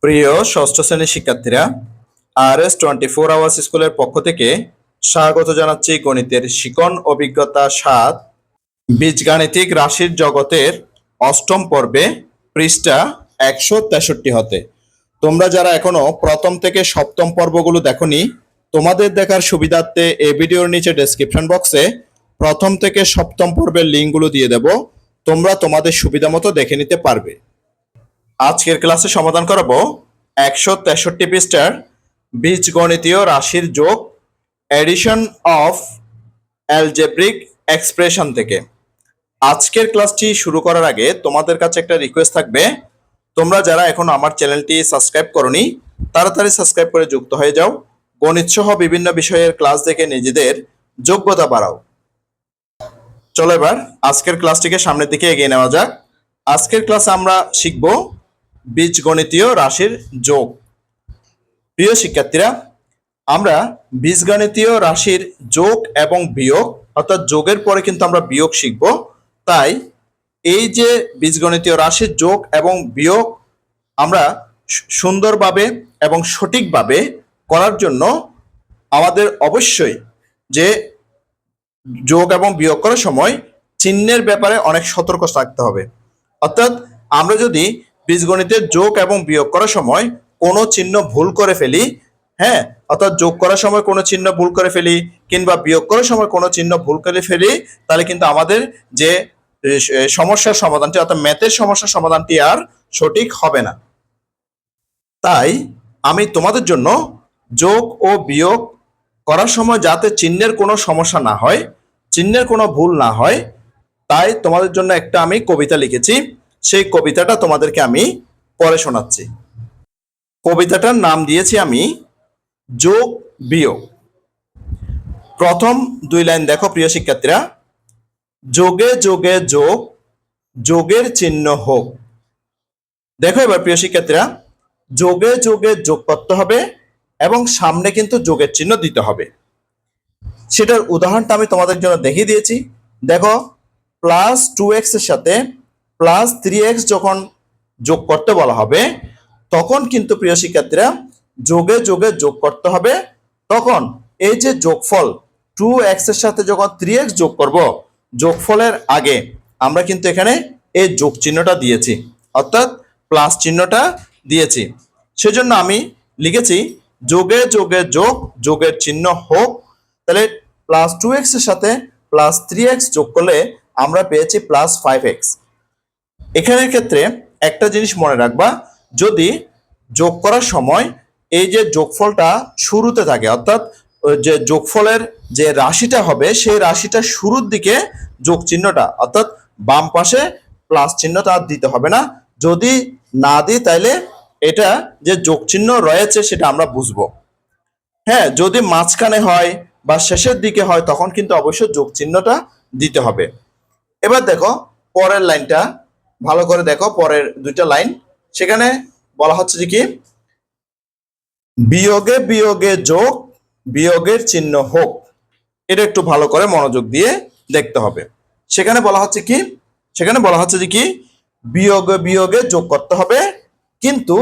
প্রিয় ষষ্ঠ শ্রেণীর শিক্ষার্থীরা, RS 24 আওয়ার্স স্কুলের পক্ষ থেকে স্বাগত জানাচ্ছি গণিতের শিকন অভিজ্ঞতা ৭ বীজগাণিতিক রাশির জগতের অষ্টম পর্বে পৃষ্ঠা ১৬৩ হতে। তোমরা যারা এখনো প্রথম থেকে সপ্তম পর্বগুলো দেখোনি, তোমাদের দেখার সুবিধার্থে এই ভিডিওর নিচে ডেসক্রিপশন বক্সে প্রথম থেকে সপ্তম পর্বের লিঙ্কগুলো দিয়ে দেব। তোমরা তোমাদের সুবিধা মতো দেখে নিতে পারবে। আজকের ক্লাসে সমাধান করাবো ১৬৩ পৃষ্ঠার বীজগণিতীয় রাশির যোগ, এডিশন অফ অ্যালজেব্রিক এক্সপ্রেশন থেকে। আজকের ক্লাসটি শুরু করার আগে তোমাদের কাছে একটা রিকোয়েস্ট থাকবে, তোমরা যারা এখন আমার চ্যানেলটি সাবস্ক্রাইব করনি তাড়াতাড়ি সাবস্ক্রাইব করে যুক্ত হয়ে যাও। গণিত সহ বিভিন্ন বিষয়ের ক্লাস দেখে নিজেদের যোগ্যতা বাড়াও। চলো এবার আজকের ক্লাসটিকে সামনের দিকে এগিয়ে নেওয়া যাক। আজকের ক্লাসে আমরা শিখব বীজগণিতীয় রাশির যোগ। প্রিয় শিক্ষার্থীরা, আমরা বীজগণিতীয় রাশির যোগ এবং বিয়োগ অর্থাৎ যোগের পরে কিন্তু আমরা বিয়োগ শিখব। তাই এই যে বীজগণিতীয় রাশির যোগ এবং বিয়োগ আমরা সুন্দরভাবে এবং সঠিকভাবে করার জন্য আমাদের অবশ্যই যে যোগ এবং বিয়োগ করার সময় চিহ্নের ব্যাপারে অনেক সতর্ক থাকতে হবে। অর্থাৎ আমরা যদি বীজগণিতের যোগ এবং বিয়োগ করার সময় কোনো চিহ্ন ভুল করে ফেলি, অর্থাৎ যোগ করার সময় কোনো চিহ্ন ভুল করে ফেলি কিংবা বিয়োগ করার সময় কোনো চিহ্ন ভুল করে ফেলি, তাহলে কিন্তু আমাদের যে সমস্যার সমাধানটি অর্থাৎ ম্যাথের সমস্যার সমাধানটি আর সঠিক হবে না। তাই আমি তোমাদের জন্য যোগ ও বিয়োগ করার সময় যাতে চিহ্নের কোনো সমস্যা না হয়, চিহ্নের কোনো ভুল না হয়, তাই তোমাদের জন্য একটা আমি কবিতা লিখেছি। সেই কবিতাটা তোমাদেরকে আমি পড়ে শোনাচ্ছি। কবিতাটার নাম দিয়েছি আমি যোগ বিয়োগ। প্রথম দুই লাইন দেখো প্রিয় শিক্ষার্থীরা, যোগে যোগে যোগ, যোগের চিহ্ন হোক। দেখো এবার প্রিয় শিক্ষার্থীরা, যোগে যোগে যোগ করতে হবে এবং সামনে কিন্তু যোগের চিহ্ন দিতে হবে। সেটার উদাহরণটা আমি তোমাদের জন্য দেখিয়ে দিয়েছি। দেখো, প্লাস 2x এর সাথে প্লাস 3x যখন যোগ করতে বলা হবে, তখন কিন্তু প্রিয় শিক্ষার্থীরা যোগে যোগে যোগ করতে হবে। তখন এই যে যোগফল 2x এর সাথে যখন 3x যোগ করব, যোগফলের আগে আমরা কিন্তু এখানে এই যোগ চিহ্নটা দিয়েছি, অর্থাৎ প্লাস চিহ্নটা দিয়েছি। সেজন্য আমি লিখেছি যোগে যোগে যোগ, যোগের চিহ্ন হোক। তাহলে প্লাস 2x এর সাথে প্লাস 3x যোগ করলে আমরা পেয়েছি প্লাস 5x। এখানের ক্ষেত্রে একটা জিনিস মনে রাখবা, যদি যোগ করার সময় এই যে যোগফলটা শুরুতে থাকে, অর্থাৎ যে যোগফলের যে রাশিটা হবে সেই রাশিটা শুরুর দিকে যোগ চিহ্নটা অর্থাৎ বাম পাশে প্লাস চিহ্নটা আর দিতে হবে না। যদি না দিই তাহলে এটা যে যোগ চিহ্ন রয়েছে সেটা আমরা বুঝবো। যদি মাঝখানে হয় বা শেষের দিকে হয় তখন কিন্তু অবশ্যই যোগ চিহ্নটা দিতে হবে। এবার দেখো পরের লাইনটা ভালো করে দেখো, পরের দুইটা লাইন, সেখানে বলা হচ্ছে যে কি, বিয়োগে বিয়োগে যোগ, বিয়োগের চিহ্ন হোক। এটা একটু ভালো করে মনোযোগ দিয়ে দেখতে হবে। সেখানে বলা হচ্ছে কি, সেখানে বলা হচ্ছে যে কি, বিয়োগে বিয়োগে যোগ করতে হবে কিন্তু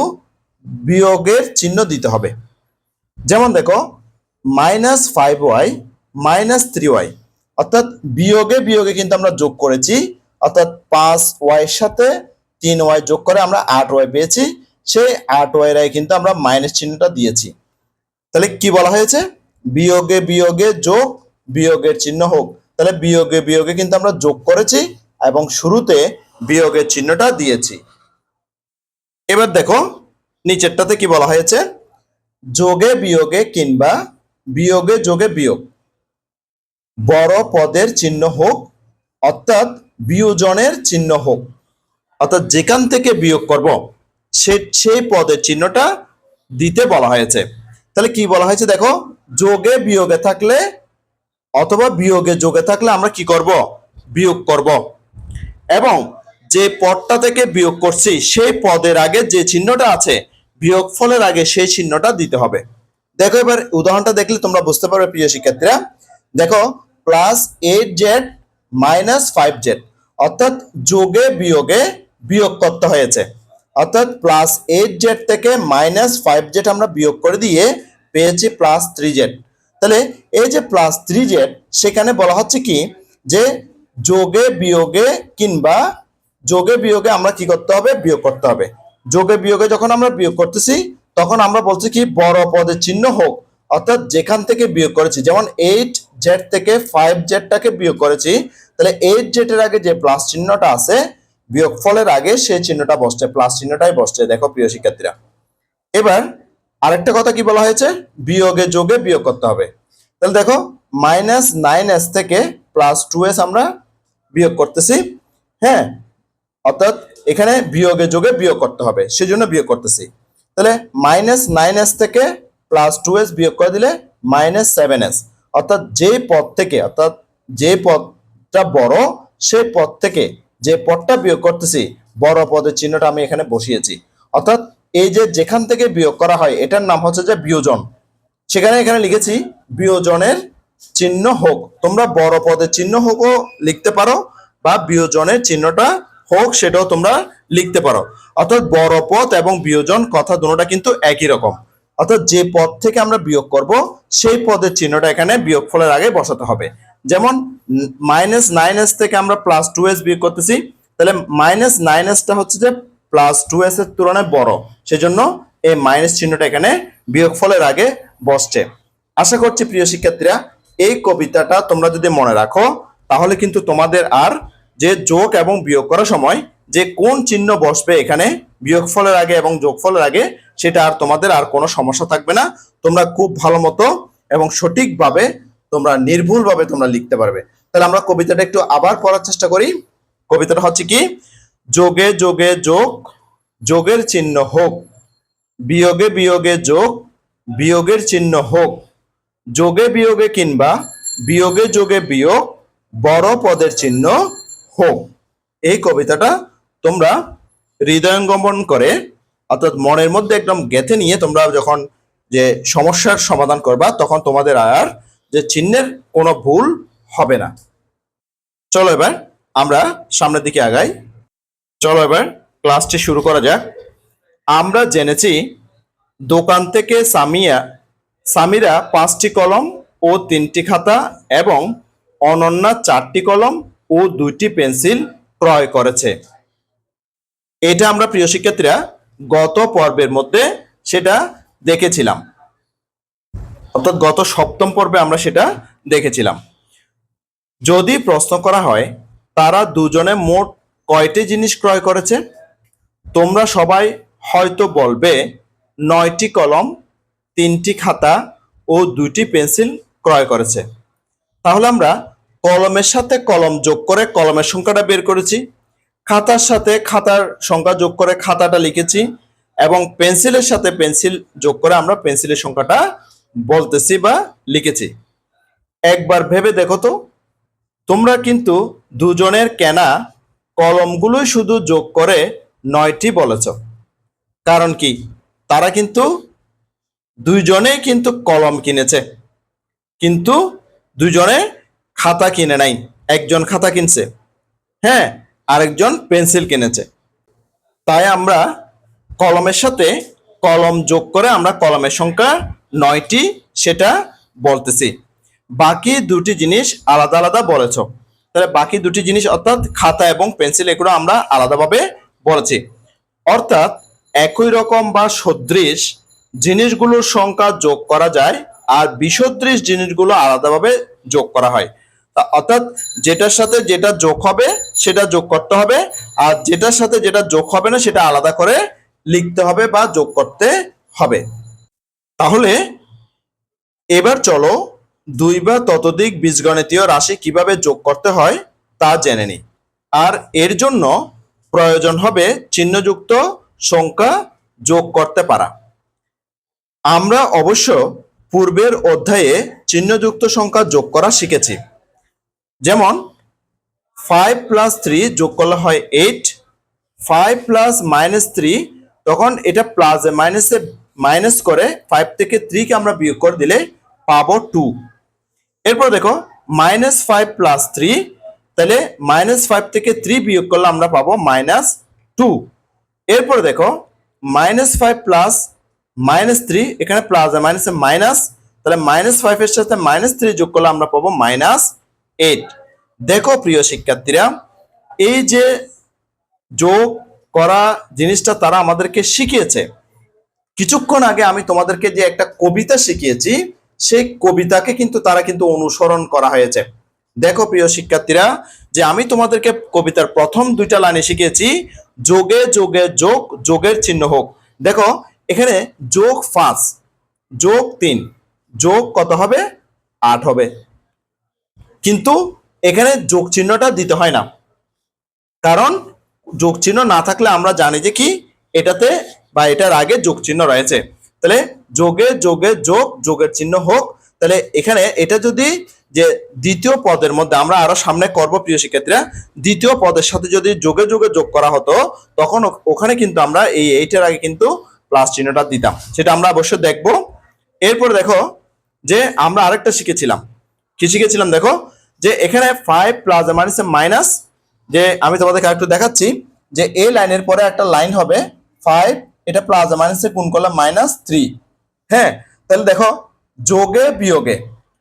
বিয়োগের চিহ্ন দিতে হবে। যেমন দেখো, -5y -3y, অর্থাৎ বিয়োগে বিয়োগে কিন্তু আমরা যোগ করেছি, অর্থাৎ 5y এর সাথে 3y যোগ করে আমরা 8y পেয়েছি। সেই 8y এর কিন্তু আমরা মাইনাস চিহ্নটা দিয়েছি। তাহলে কি বলা হয়েছে, বিয়োগে বিয়োগে যোগ, বিয়োগের চিহ্ন হোক। তাহলে বিয়োগে বিয়োগে কিন্তু আমরা যোগ করেছি এবং শুরুতে বিয়োগের চিহ্নটা দিয়েছি। এবার দেখো নিচেরটাতে কি বলা হয়েছে, যোগে বিয়োগে কিংবা বিয়োগে যোগে বিয়োগ, বড় পদের চিহ্ন হোক, অর্থাৎ বিয়োজনের চিহ্ন হোক। অর্থাৎ যেখান থেকে বিয়োগ করব সেই পদের চিহ্নটা দিতে বলা হয়েছে। তাহলে কি বলা হয়েছে দেখো, যোগে বিয়োগে থাকলে অথবা বিয়োগে যোগে থাকলে আমরা কি করব, বিয়োগ করব, এবং যে পদটা থেকে বিয়োগ করছি সেই পদের আগে যে চিহ্নটা আছে বিয়োগফলের আগে সেই চিহ্নটা দিতে হবে। দেখো এবার উদাহরণটা দেখলে তোমরা বুঝতে পারবে প্রিয় শিক্ষার্থীরা। দেখো, +8z -5z, অর্থাৎ যোগে বিয়োগে বিয়োগ করতে হয়েছে। অর্থাৎ +8z থেকে -5z আমরা বিয়োগ করে দিয়ে পেয়েছি +3z। তাহলে এই যে +3z সেখানে বলা হচ্ছে কি যে যোগে বিয়োগে কিংবা যোগে বিয়োগে আমরা কি করতে হবে, বিয়োগ করতে হবে। যোগে বিয়োগে যখন আমরা বিয়োগ করতেছি তখন আমরা বলছি কি বড় পদের চিহ্ন হোক, অর্থাৎ যেখান থেকে বিয়োগ করেছি, যেমন 8z থেকে 5zটাকে বিয়োগ করেছি, তাহলে 8z এর আগে যে প্লাস চিহ্নটা আছে বিয়োগফলের আগে সেই চিহ্নটা বসছে, প্লাস চিহ্নটাই বসছে। দেখো প্রিয় শিক্ষার্থীরা, এবার আরেকটা কথা কি বলা হয়েছে, বিয়োগে যোগে বিয়োগ করতে হবে। তাহলে দেখো -9s থেকে +2s আমরা বিয়োগ করতেছি। হ্যাঁ, অর্থাৎ এখানে বিয়োগে যোগে বিয়োগ করতে হবে, সেজন্য বিয়োগ করতেছি। তাহলে -9s থেকে +2s বিয়োগ করে দিলে -7s, অর্থাৎ যেই পদ থেকে, অর্থাৎ যে পদটা বড় সেই পদ থেকে যে পদটা বিয়োগ করতেছি বড় পদের চিহ্নটা আমি এখানে বসিয়েছি। অর্থাৎ এই যে যেখান থেকে বিয়োগ করা হয় এটার নাম হচ্ছে যে বিয়োজন। সেখানে এখানে লিখেছি বিয়োজনের চিহ্ন হোক। তোমরা বড় পদের চিহ্ন হোকও লিখতে পারো বা বিয়োজনের চিহ্নটা হোক সেটাও তোমরা লিখতে পারো। অর্থাৎ বড় পদ এবং বিয়োজন কথা দুটোটা কিন্তু একই রকম। অর্থাৎ যে পদ থেকে আমরা বিয়োগ করব সেই পদের চিহ্নটা এখানে বিয়োগফলের আগে বসাতে হবে। যেমন -9s থেকে আমরা +2s বিয়োগ করতেছি, তাহলে -9sটা হচ্ছে যে +2s এর তুলনায় বড়, সেজন্য এই মাইনাস চিহ্নটা এখানে বিয়োগফলের আগে বসছে। আশা করছি প্রিয় শিক্ষার্থীরা এই কবিতাটা তোমরা যদি মনে রাখো তাহলে কিন্তু তোমাদের আর যে যোগ এবং বিয়োগ করার সময় যে কোন চিহ্ন বসবে এখানে বিয়োগফলের আগে এবং যোগফলের আগে সেটা আর তোমাদের আর কোনো সমস্যা থাকবে না। তোমরা খুব ভালো মতো এবং সঠিকভাবে তোমরা নির্ভুলভাবে তোমরা লিখতে পারবে। তাহলে আমরা কবিতাটা একটু আবার পড়ার চেষ্টা করি। কবিতাটা হচ্ছে কি, যোগে যোগে যোগ যোগের চিহ্ন হোক, বিয়োগে বিয়োগে যোগ বিয়োগের চিহ্ন হোক, যোগে বিয়োগে কিংবা বিয়োগে যোগে বিয়োগ বড় পদের চিহ্ন হোক। এই কবিতাটা তোমরা হৃদয়ঙ্গমন করে অর্থাৎ মনের মধ্যে একদম গেঁথে নিয়ে তোমরা যখন যে সমস্যার সমাধান করবা তখন তোমাদের আর যে চিহ্নের কোনো ভুল হবে না। চলো এবার আমরা সামনের দিকে আগাই। চলো এবার ক্লাসটি শুরু করা যাক। আমরা জেনেছি দোকান থেকে সামিরা 5টি কলম ও 3টি খাতা এবং অনন্যা 4টি কলম ও 2টি পেন্সিল ক্রয় করেছে। এটা আমরা প্রিয় শিক্ষার্থীরা গত পর্বের মধ্যে সেটা দেখেছিলাম, অর্থাৎ গত সপ্তম পর্বে আমরা সেটা দেখেছিলাম। যদি প্রশ্ন করা হয় তারা দুজনে মোট কয়টি জিনিস ক্রয় করেছে, তোমরা সবাই হয়তো বলবে 9টি কলম, 3টি খাতা ও 2টি পেন্সিল ক্রয় করেছে। তাহলে আমরা কলমের সাথে কলম যোগ করে কলমের সংখ্যাটা বের করেছি, খাতার সাথে খাতার সংখ্যা যোগ করে খাতাটা লিখেছি এবং পেন্সিলের সাথে পেন্সিল যোগ করে আমরা পেন্সিলের সংখ্যাটা বলতেছি বা লিখেছি। একবার ভেবে দেখো তো, তোমরা কিন্তু দুজনের কেনা কলমগুলোই শুধু যোগ করে 9টি বলেছ। কারণ কি, তারা কিন্তু দুইজনেই কিন্তু কলম কিনেছে, কিন্তু দুজনে খাতা কিনে নাই। একজন খাতা কিনছে, হ্যাঁ, আরেকজন পেন্সিল কিনেছে। তাই আমরা কলমের সাথে কলম যোগ করে আমরা কলমের সংখ্যা 9টি সেটা বলতেছি। বাকি দুটি জিনিস আলাদা আলাদা বলেছ, তাহলে বাকি দুটি জিনিস অর্থাৎ খাতা এবং পেন্সিল এগুলো আমরা আলাদাভাবে বলেছি। অর্থাৎ একই রকম বা সদৃশ জিনিসগুলোর সংখ্যা যোগ করা যায় আর বিসদৃশ জিনিসগুলো আলাদাভাবে যোগ করা হয়। অর্থাৎ যেটার সাথে যেটা যোগ হবে সেটা যোগ করতে হবে, আর যেটার সাথে যেটা যোগ হবে না সেটা আলাদা করে লিখতে হবে বা যোগ করতে হবে। তাহলে এবার চলো 2 বা ততোধিক বীজগণিতীয় রাশি কিভাবে যোগ করতে হয় তা জেনে নিই। আর এর জন্য প্রয়োজন হবে চিহ্নযুক্ত সংখ্যা যোগ করতে পারা। আমরা অবশ্য পূর্বের অধ্যায়ে চিহ্নযুক্ত সংখ্যা যোগ করা শিখেছি। যেমন 5 + 3 যোগ করলে হয় 8, 5 + -3 তখন এটা প্লাসে মাইনাসে মাইনাস করে 5 থেকে 3 কে আমরা বিয়োগ করে দিলে পাবো 2। এরপর দেখো -5 + 3, তাহলে -5 থেকে 3 বিয়োগ করলে আমরা পাবো -2। এরপরে দেখো -5 প্লাস -3, এখানে প্লাস আর মাইনাসে মাইনাস, তাহলে -5 এর সাথে -3 যোগ করলে আমরা পাবো -8। দেখো প্রিয় শিক্ষার্থীরা, এই যে যোগ করা জিনিসটা তারা আমাদেরকে শিখিয়েছে। কিছুক্ষণ আগে আমি তোমাদেরকে যে একটা কবিতা শিখিয়েছি, সেই কবিতাকে কিন্তু তারা কিন্তু অনুসরণ করা হয়েছে। দেখো প্রিয় শিক্ষার্থীরা, যে আমি তোমাদেরকে কবিতার প্রথম 2টা লাইনে শিখিয়েছি, যোগে যোগে যোগ, যোগের চিহ্ন হোক। দেখো এখানে যোগ 5 যোগ 3 যোগ কত হবে? 8 হবে। কিন্তু এখানে যোগ চিহ্নটা দিতে হয় না, কারণ যোগ চিহ্ন না থাকলে আমরা জানি যে কি এটাতে বা এটার আগে যোগ চিহ্ন রয়েছে। তাহলে যোগে যোগে যোগ, যোগের চিহ্ন হোক। তাহলে এখানে এটা যদি যে দ্বিতীয় পদের মধ্যে আমরা আরো সামনে করব প্রিয় শিক্ষার্থীরা, দ্বিতীয় পদের সাথে যদি যোগে যোগে যোগ করা হতো, তখন ওখানে কিন্তু আমরা এইটার আগে কিন্তু প্লাস চিহ্নটা দিতাম, সেটা আমরা অবশ্যই দেখব। এরপর দেখো যে আমরা আরেকটা শিখেছিলাম। কি শিখেছিলাম? দেখো যে এখানে 5 প্লাস মাইনাস মাইনাস, যে আমি তোমাদেরকে একটু দেখাচ্ছি যে এই লাইনের পরে একটা লাইন হবে 5, এটা প্লাস মাইনাসে গুণ করলে -3। হ্যাঁ, তাহলে দেখো যোগে বিয়োগে,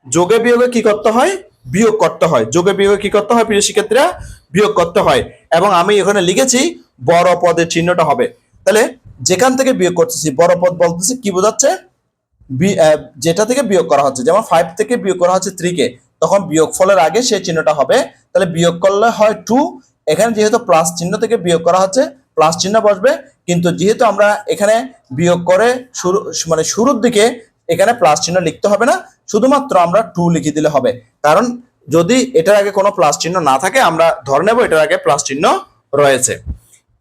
যোগে বিয়োগে কি করতে হয়? বিয়োগ করতে হয়। যোগে বিয়োগে কি করতে হয় প্রিয় শিক্ষার্থীরা? বিয়োগ করতে হয়। এবং আমি এখানে লিখেছি বড় পদের চিহ্নটা হবে। তাহলে যেখান থেকে বিয়োগ করতেছি, বড় পদ বলতেছি কি বোঝাচ্ছে? যেটা থেকে বিয়োগ করা হচ্ছে, যেমন 5 থেকে বিয়োগ করা হচ্ছে 3 কে, তখন বিয়োগ ফলের আগে সেই চিহ্নটা হবে। তাহলে বিয়োগ করলে হয় 2, এখানে যেহেতু প্লাস চিহ্ন থেকে বিয়োগ করা হচ্ছে প্লাস চিহ্ন বসবে, কিন্তু যেহেতু আমরা এখানে বিয়োগ করে শুরুর দিকে এখানে প্লাস চিহ্ন লিখতে হবে না, শুধুমাত্র আমরা 2 লিখে দিলে হবে। কারণ যদি এটার আগে কোনো প্লাস চিহ্ন না থাকে, আমরা ধরে নেব এটার আগে প্লাস চিহ্ন রয়েছে।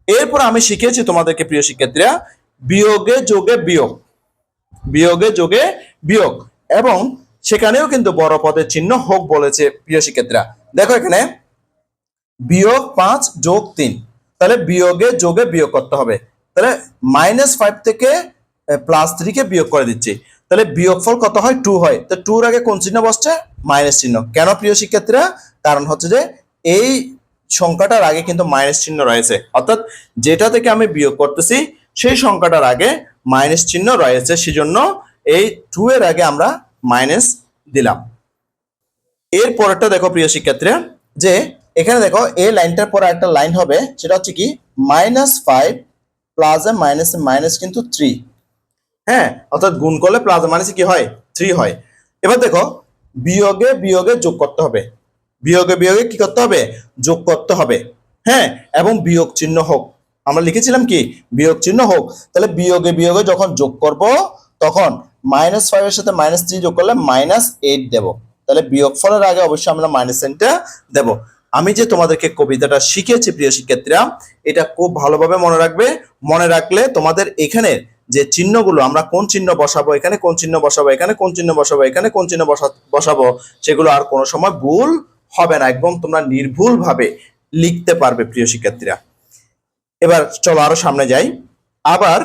এরপর আমি শিখিয়েছি তোমাদেরকে প্রিয় শিক্ষার্থীরা, বিয়োগে যোগে বিয়োগ, বিয়োগে যোগে বিয়োগ, এবং সেখানেও কিন্তু বড় পদের চিহ্ন হোক বলেছে প্রিয় শিক্ষার্থীরা। দেখো এখানে বিয়োগ 5 যোগ 3, তাহলে বিয়োগে যোগে বিয়োগ করতে হবে। তাহলে -5 থেকে +3 কে বিয়োগ করে দিচ্ছি, তাহলে বিয়োগফল কত হয়? 2 হয়। তো 2 এর আগে কোন চিহ্ন বসছে? মাইনাস চিহ্ন। কেন প্রিয় শিক্ষার্থীরা? কারণ হচ্ছে যে এই সংখ্যাটার আগে কিন্তু মাইনাস চিহ্ন রয়েছে, অর্থাৎ যেটা থেকে আমি বিয়োগ করতেছি সেই সংখ্যাটার আগে মাইনাস চিহ্ন রয়েছে, সেজন্য এই 2 এর আগে আমরা মাইনাস দিলাম। এর পরেরটা দেখো প্রিয় শিক্ষার্থীরা, যে এখানে দেখো এই লাইনটার পরে একটা লাইন হবে, সেটা হচ্ছে কি -5 প্লাস মাইনাস মাইনাস কিন্তু 3। হ্যাঁ, অর্থাৎ গুণ করলে প্লাস মাইনাস কি হয়? 3 হয়। এবার দেখো বিয়োগে বিয়োগে যোগ করতে হবে, বিয়োগে বিয়োগে কি করতে হবে? যোগ করতে হবে। হ্যাঁ, এবং বিয়োগ চিহ্ন হোক। আমরা লিখেছিলাম কি? বিয়োগ চিহ্ন হোক। তাহলে বিয়োগে বিয়োগে যখন যোগ করব, তখন -5 এর সাথে -3 যোগ করলে -8 দেব। তাহলে বিয়োগ ফলের আগে অবশ্যই আমরা মাইনাস সাইনটা দেব। আমি যে তোমাদেরকে কবিতাটা শিখিয়েছি প্রিয় শিক্ষার্থীরা, এটা খুব ভালোভাবে মনে রাখবে। মনে রাখলে তোমাদের এখানে যে চিহ্নগুলো, আমরা কোন চিহ্ন বসাবো, এখানে কোন চিহ্ন বসাবো, এখানে কোন চিহ্ন বসাবো, এখানে কোন চিহ্ন বসাবো, সেগুলো আর কোনো সময় ভুল হবে না, একদম তোমরা নির্ভুল ভাবে লিখতে পারবে প্রিয় শিক্ষার্থীরা। এবার চলো আরো সামনে যাই। আবার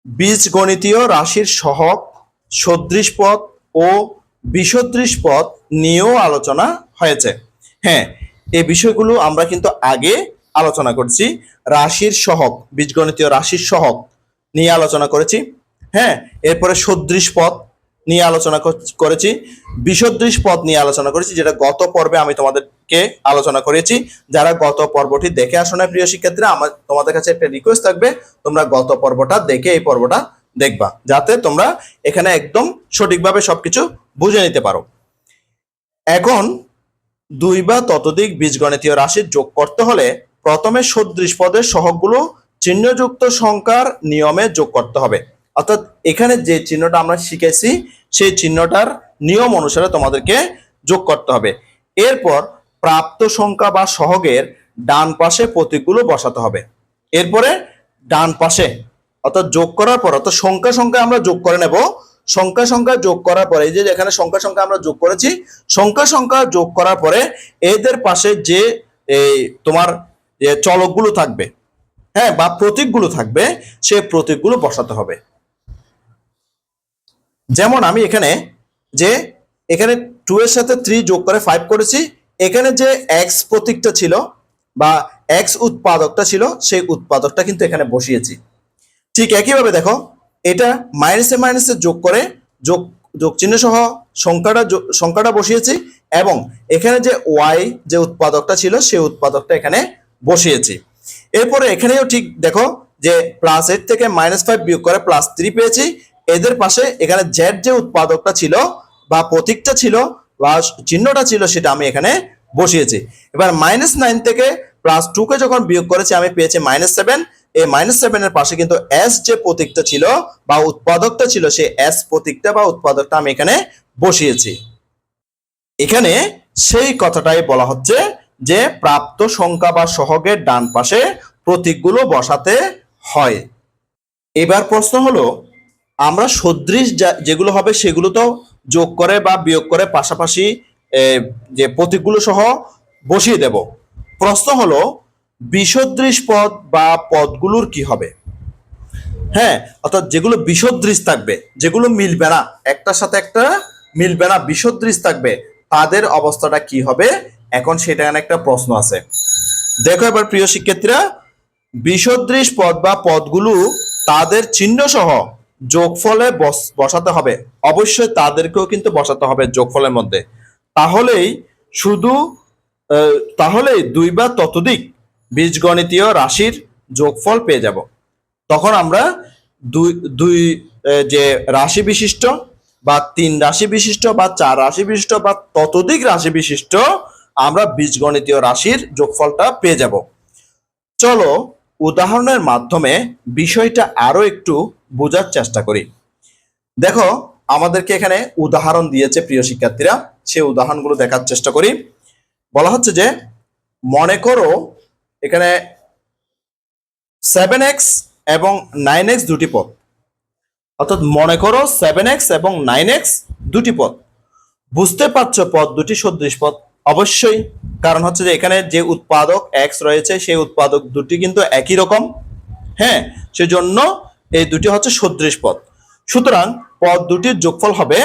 বীজগণিতীয় রাশির সহগ, সদৃশ পদ ও বিসদৃশ পদ নিয়েও আলোচনা হয়েছে। হ্যাঁ, এই বিষয়গুলো আমরা কিন্তু আগে আলোচনা করেছি। রাশির সহগ, বীজগণিতীয় রাশির সহগ নিয়ে আলোচনা করেছি। হ্যাঁ, এরপরে সদৃশ পদ নিয়ে আলোচনা করেছি, বিসদৃশ পদ নিয়ে আলোচনা করেছি, যেটা গত পর্বে আমি তোমাদেরকে আলোচনা করেছি। যারা গত পর্বটি দেখে আসো না প্রিয় শিক্ষার্থীরা, আমার তোমাদের কাছে একটা রিকোয়েস্ট থাকবে, তোমরা গত পর্বটা দেখে এই পর্বটা দেখবা, যাতে তোমরা এখানে একদম সঠিকভাবে সবকিছু বুঝে নিতে পারো। এখন 2 বা ততোধিক বীজগণিতীয় রাশির যোগ করতে হলে প্রথমে সদৃশ পদের সহগগুলো চিহ্নযুক্ত সংখ্যার নিয়মে যোগ করতে হবে। অর্থাৎ এখানে যে চিহ্নটা আমরা শিখেছি সেই চিহ্নটার নিয়ম অনুসারে তোমাদেরকে যোগ করতে হবে। এরপর প্রাপ্ত সংখ্যা বা সহগের ডান পাশে প্রতীকগুলো বসাতে হবে। এরপরে ডান পাশে, অর্থাৎ যোগ করার পর, অর্থাৎ সংখ্যা সংখ্যা আমরা যোগ করে নেব। সংখ্যা সংখ্যা যোগ করার পরে, এই যে এখানে সংখ্যা সংখ্যা আমরা যোগ করেছি, সংখ্যা সংখ্যা যোগ করার পরে এদের পাশে যে এই তোমার যে চলকগুলো থাকবে, হ্যাঁ, বা প্রতীকগুলো থাকবে, সেই প্রতীকগুলো বসাতে হবে। যেমন আমি এখানে যে এখানে 2 এর সাথে 3 যোগ করে 5 করেছি, এখানে যে x প্রতীকটা ছিল বা এক্স উৎপাদকটা ছিল সেই উৎপাদকটা কিন্তু এখানে বসিয়েছি। ঠিক একইভাবে দেখো, এটা মাইনাসে মাইনাসে যোগ করে যোগ যোগ চিহ্ন সহ সংখ্যাটা বসিয়েছি, এবং এখানে যে ওয়াই যে উৎপাদকটা ছিল সেই উৎপাদকটা এখানে বসিয়েছি। এরপরে এখানেও ঠিক দেখো যে +8 থেকে -5 বিয়োগ করে +3 পেয়েছি। এদের পাশে এখানে জেড যে উৎপাদকটা ছিল বা প্রতীকটা ছিল বা চিহ্নটা ছিল সেটা আমি এখানে বসিয়েছি। এবার -9 থেকে +2 কে যখন বিয়োগ করেছি আমি পেয়েছি -7। এই -7 এর পাশে কিন্তু এস যে প্রতীকটা ছিল বা উৎপাদকটা ছিল সেই এস প্রতীকটা বা উৎপাদকটা আমি এখানে বসিয়েছি। এখানে সেই কথাটাই বলা হচ্ছে যে প্রাপ্ত সংখ্যা বা সহগের ডান পাশে প্রতীকগুলো বসাতে হয়। এবার প্রশ্ন হলো, আমরা সদৃশ যেগুলো হবে সেগুলো তো যোগ করে বা বিয়োগ করে পাশাপাশি যে প্রতীকগুলো সহ বসিয়ে দেব। প্রশ্ন হলো বিসদৃশ পদ বা পদগুলোর কি হবে? হ্যাঁ, অর্থাৎ যেগুলো বিসদৃশ থাকবে, যেগুলো মিলবে না, একটার সাথে একটা মিলবে না, বিসদৃশ থাকবে, তাদের অবস্থাটা কি হবে? এখন সেটা একটা প্রশ্ন আছে। দেখো এবার প্রিয় শিক্ষার্থীরা, বিসদৃশ পদ বা পদগুলো তাদের চিহ্ন সহ যোগফলে বসাতে হবে। অবশ্যই তাদেরকেও কিন্তু বসাতে হবে যোগফলের মধ্যে। তাহলেই শুধু তাহলেই 2 বা ততোধিক বীজগণিতীয় রাশির যোগফল পেয়ে যাব। তখন আমরা দুই যে রাশি বিশিষ্ট বা 3 রাশি বিশিষ্ট বা 4 রাশি বিশিষ্ট বা ততোধিক রাশি বিশিষ্ট আমরা বীজগণিতীয় রাশির যোগফলটা পেয়ে যাব। চলো উদাহরণের মাধ্যমে বিষয়টা আরো একটু বোঝার চেষ্টা করি। দেখো আমাদেরকে এখানে উদাহরণ দিয়েছে প্রিয় শিক্ষার্থীরা, সেই উদাহরণগুলো দেখার চেষ্টা করি। বলা হচ্ছে যে মনে করো এখানে 7x এবং 9x দুটি পদ, অর্থাৎ মনে করো 7x এবং 9x দুটি পদ। বুঝতে পারছো পদ দুটি সদৃশ পদ? অবশ্যই, কারণ হচ্ছে যে এখানে যে উৎপাদক x রয়েছে সেই উৎপাদক দুটি কিন্তু একই রকম। হ্যাঁ, সেজন্য এই দুটি হচ্ছে সদৃশ পদ। সুতরাং পদ দুটির যোগফল হবে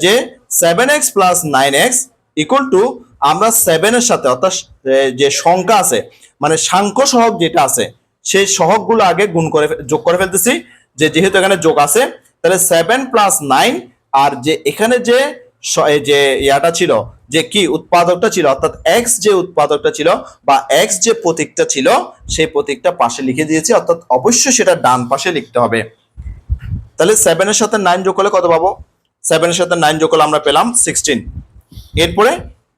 যে 7x + 9x ইকুয়াল টু, আমরা 7 এর সাথে অর্থাৎ যে সংখ্যা আছে মানে সাংখ্য সহগ যেটা আছে সেই সহগগুলো আগে গুণ করে যোগ করে ফেলতেছি, যেহেতু এখানে যোগ আছে তাহলে 7 + 9, আর যে এখানে যে ইয়াটা ছিল যে কি উৎপাদকটা ছিল অর্থাৎ x যে উৎপাদকটা ছিল বা x যে প্রতীকটা ছিল সেই প্রতীকটা পাশে লিখে দিয়েছি, অর্থাৎ অবশ্যই সেটা ডান পাশে লিখতে হবে। তাহলে 7 এর সাথে 9 যোগ করলে কত পাবো? 7 এর সাথে 9 যোগ করলে আমরা পেলাম 16। এরপরে